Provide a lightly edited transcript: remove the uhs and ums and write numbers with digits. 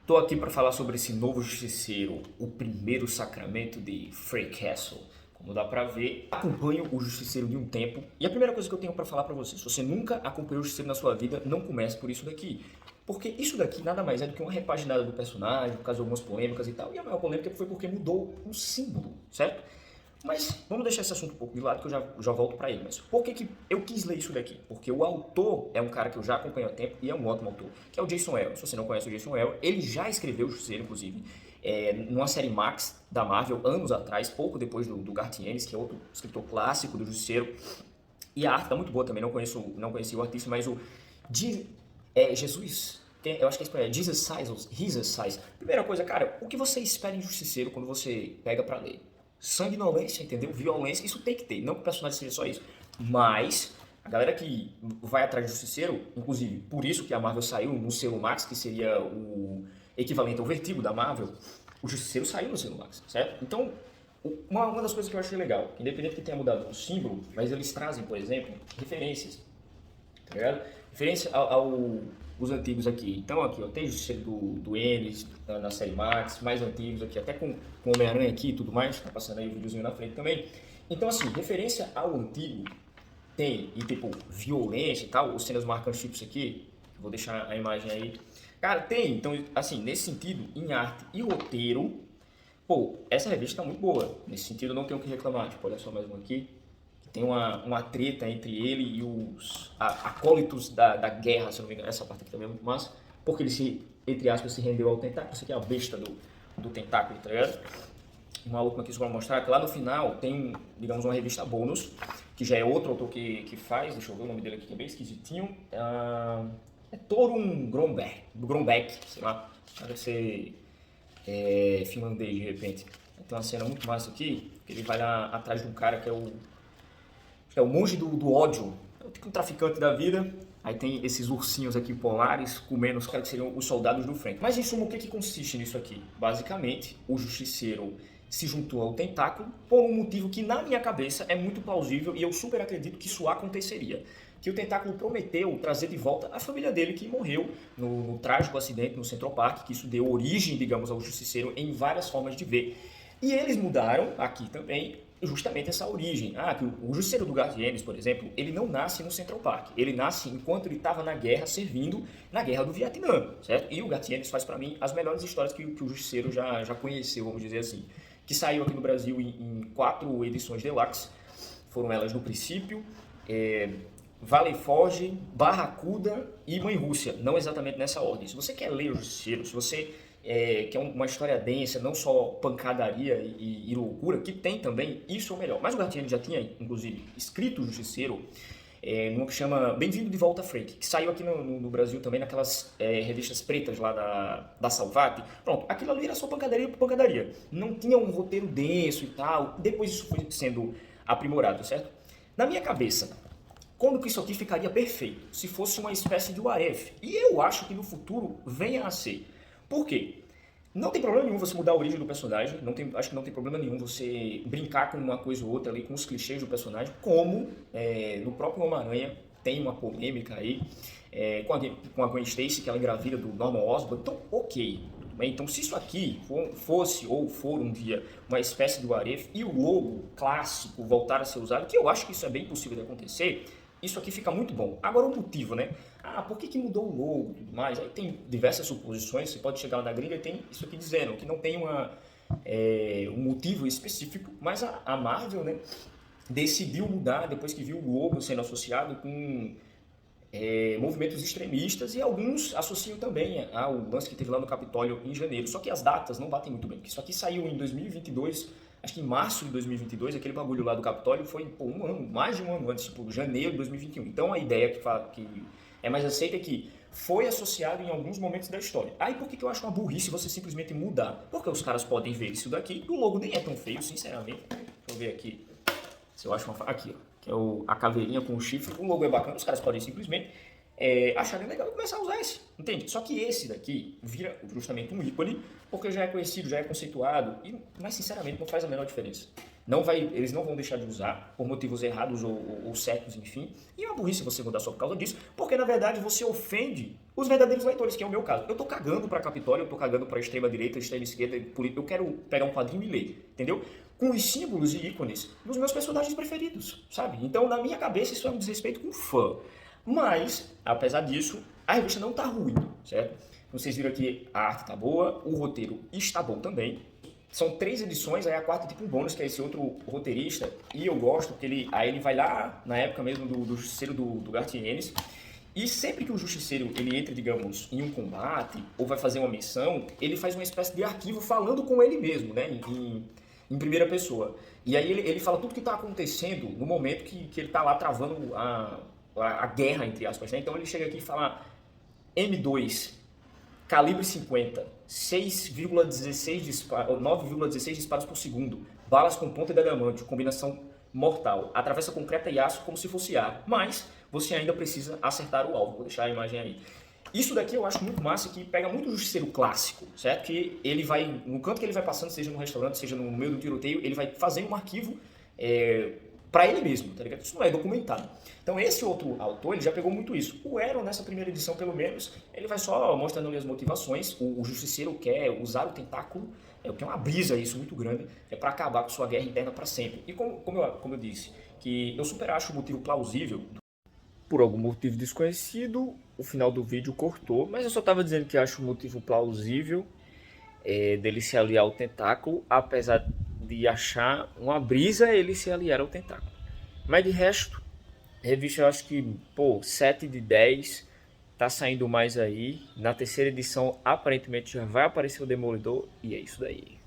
Tô aqui para falar sobre esse novo justiceiro, o primeiro sacramento de Frey Castle. Como dá pra ver, acompanho o Justiceiro de um tempo. E a primeira coisa que eu tenho pra falar pra você, se você nunca acompanhou o Justiceiro na sua vida, não comece por isso daqui. Porque isso daqui nada mais é do que uma repaginada do personagem, por causa de algumas polêmicas e tal. E a maior polêmica foi porque mudou o símbolo, certo? Mas vamos deixar esse assunto um pouco de lado que eu já volto pra ele. Mas por que eu quis ler isso daqui? Porque o autor é um cara que eu já acompanho há tempo e é um ótimo autor, que é o Jason Aaron. Se você não conhece o Jason Aaron, ele já escreveu o Justiceiro, inclusive, numa série Max da Marvel, anos atrás, pouco depois do Garth Ennis, que é outro escritor clássico do Justiceiro. E a arte tá muito boa também, não conheci o artista, mas o Jesus, eu acho que é espanhol, Jesus Size. Primeira coisa, cara, o que você espera em Justiceiro quando você pega pra ler? Sanguinolência, entendeu? Violência, isso tem que ter, não que o personagem seja só isso. Mas a galera que vai atrás do Justiceiro, inclusive por isso que a Marvel saiu no selo Max, que seria o equivalente ao Vertigo da Marvel, o Justiceiro saiu no selo Max, certo? Então, uma das coisas que eu achei legal, independente que tenha mudado o símbolo, mas eles trazem, por exemplo, referências, tá ligado? Referência os antigos aqui. Então aqui, ó, tem Justiceiro do Ennis, na série Max, mais antigos aqui, até com Homem-Aranha aqui e tudo mais, tá passando aí o videozinho na frente também. Então assim, referência ao antigo tem, e tipo, violência e tal, os cenas marcantes tipos aqui, vou deixar a imagem aí. Cara, tem, então assim, nesse sentido, em arte e roteiro, pô, essa revista tá muito boa, nesse sentido eu não tenho o que reclamar, tipo, olha só mais uma aqui, tem uma treta entre ele e os acólitos da guerra, se não me engano. Essa parte aqui também é muito massa, porque ele entre aspas, se rendeu ao tentáculo. Isso aqui é a besta do tentáculo, tá ligado? Uma última aqui só pra mostrar, que lá no final tem, digamos, uma revista bônus, que já é outro autor que faz, deixa eu ver o nome dele aqui, que é bem esquisitinho. É Torun Grombeck, sei lá, deve ser finlandês de repente. Tem uma cena muito massa aqui, que ele vai lá atrás de um cara que é o monge do ódio, é tipo um traficante da vida. Aí tem esses ursinhos aqui polares comendo os caras que seriam os soldados do frente. Mas em suma, o que consiste nisso aqui? Basicamente, o Justiceiro se juntou ao tentáculo por um motivo que na minha cabeça é muito plausível e eu super acredito que isso aconteceria. Que o tentáculo prometeu trazer de volta a família dele que morreu no trágico acidente no Central Park, que isso deu origem, digamos, ao Justiceiro em várias formas de ver. E eles mudaram aqui também justamente essa origem. Que o Justiceiro do Garth Ennis, por exemplo, ele não nasce no Central Park. Ele nasce enquanto ele estava na guerra, servindo na guerra do Vietnã, certo? E o Garth Ennis faz para mim as melhores histórias que o Justiceiro já conheceu, vamos dizer assim. Que saiu aqui no Brasil em 4 edições deluxe. Foram elas no princípio, Valley Forge, Barracuda e Mãe Rússia. Não exatamente nessa ordem. Se você quer ler o Justiceiro, se você que é uma história densa, não só pancadaria e loucura, que tem também, isso é o melhor. Mas o Garth Ennis já tinha, inclusive, escrito o Justiceiro numa que chama Bem-vindo de Volta Frank, que saiu aqui no Brasil também naquelas revistas pretas lá da Salvat. Pronto, aquilo ali era só pancadaria por pancadaria. Não tinha um roteiro denso e tal. Depois isso foi sendo aprimorado, certo? Na minha cabeça, como que isso aqui ficaria perfeito? Se fosse uma espécie de what if. E eu acho que no futuro venha a ser. Por quê? Não tem problema nenhum você mudar a origem do personagem, acho que não tem problema nenhum você brincar com uma coisa ou outra ali, com os clichês do personagem, como no próprio Homem-Aranha tem uma polêmica aí com a Gwen Stacy, que ela engravida do Norman Osborn, então ok. Então se isso aqui fosse ou for um dia uma espécie de what if, e o logo clássico voltar a ser usado, que eu acho que isso é bem possível de acontecer, isso aqui fica muito bom. Agora o motivo, né? Por que mudou o logo e tudo mais? Aí tem diversas suposições, você pode chegar lá na gringa e tem isso aqui dizendo que não tem um motivo específico, mas a Marvel, né, decidiu mudar depois que viu o logo sendo associado com movimentos extremistas e alguns associam também ao lance que teve lá no Capitólio em janeiro. Só que as datas não batem muito bem, porque isso aqui saiu em 2022, acho que em março de 2022, aquele bagulho lá do Capitólio foi um ano, mais de um ano antes, tipo janeiro de 2021. Então a ideia que é mais aceita é que foi associado em alguns momentos da história. Aí por que eu acho uma burrice você simplesmente mudar? Porque os caras podem ver isso daqui, o logo nem é tão feio, sinceramente. Deixa eu ver aqui se eu acho aqui, ó, que é a caveirinha com o chifre, o logo é bacana, os caras podem simplesmente acharem legal e começar a usar esse, entende? Só que esse daqui vira justamente um ícone, porque já é conhecido, já é conceituado, mas sinceramente não faz a menor diferença. Eles não vão deixar de usar por motivos errados ou certos, enfim. E é uma burrice você mudar só por causa disso, porque na verdade você ofende os verdadeiros leitores, que é o meu caso. Eu tô cagando pra Capitólio, eu tô cagando pra extrema direita, extrema esquerda, eu quero pegar um quadrinho e ler, entendeu? Com os símbolos e ícones dos meus personagens preferidos, sabe? Então, na minha cabeça, isso é um desrespeito com o fã. Mas, apesar disso, a revista não tá ruim, certo? Vocês viram que a arte tá boa, o roteiro está bom também. São 3 edições, aí a quarta é tipo um bônus, que é esse outro roteirista. E eu gosto, porque ele vai lá, na época mesmo do Justiceiro do Gartienes. E sempre que o Justiceiro ele entra, digamos, em um combate, ou vai fazer uma missão, ele faz uma espécie de arquivo falando com ele mesmo, né? Em primeira pessoa. E aí ele fala tudo que está acontecendo no momento que ele está lá travando a guerra, entre aspas, né? Então ele chega aqui e fala M2, calibre 50, 6,16 disparos, 9,16 disparos por segundo, balas com ponta de adamantio, combinação mortal, atravessa concreta e aço como se fosse ar, mas você ainda precisa acertar o alvo. Vou deixar a imagem aí. Isso daqui eu acho muito massa, que pega muito o Justiceiro clássico, certo? Que ele vai, no canto que ele vai passando, seja no restaurante, seja no meio do tiroteio, ele vai fazendo um arquivo para ele mesmo, tá ligado? Isso não é documentado. Então esse outro autor, ele já pegou muito isso. O Aaron, nessa primeira edição, pelo menos, ele vai só mostrando ali as motivações. O Justiceiro quer usar o tentáculo, que é uma brisa isso muito grande, para acabar com sua guerra interna para sempre. E como eu disse, que eu super acho o motivo plausível. Por algum motivo desconhecido, o final do vídeo cortou, mas eu só estava dizendo que acho o motivo plausível dele se aliar ao tentáculo, apesar de achar uma brisa ele se aliar ao tentáculo. Mas de resto, revista eu acho que, 7 de 10, tá saindo mais aí. Na terceira edição, aparentemente, já vai aparecer o Demolidor, e é isso daí.